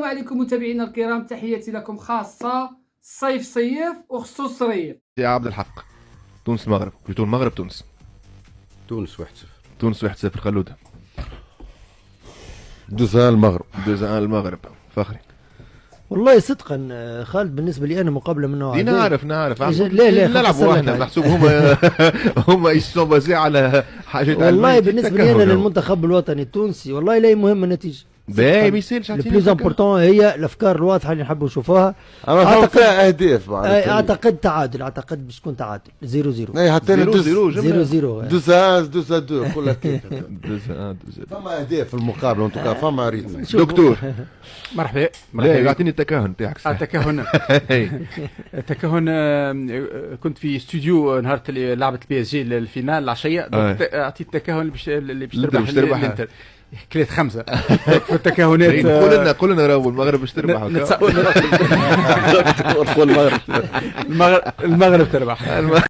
عليكم متابعينا الكرام، تحياتي لكم خاصة. صيف صيف وخصو صريف. يا عبد الحق، تونس المغرب، بلوتو المغرب تونس. تونس 1-0. تونس 1-0 خلودة. 2-1 المغرب. 2-1 المغرب. فخري. والله صدقا خالد، بالنسبه لي انا مقابله من نوع نعرف لا نلعبوا احنا محسوب هم يسون بازي على حاجات. والله بالنسبه لي انا للمنتخب الوطني التونسي والله لا يهم النتيجه. باهي ما يسالش. البليز امبورتون هي الافكار الواضحه اللي نحبوا نشوفوها. اعتقد فيها اهداف. اعتقد تعادل، اعتقد باش تكون تعادل 0-0. اي حتى 0-0 2-2 كلها كيف. فما اهداف في المقابله وانتو فما ريتم. دكتور مرحبا. لا اعطيني التكهن تاعك. التكهن كنت في استوديو نهار اللي لعبت البي اس جي الفينال العشيه، اعطيت التكهن اللي باش تربح الانتر. كليت 5 في التكهنات. قول لنا راهو المغرب باش تربح. المغرب تربح.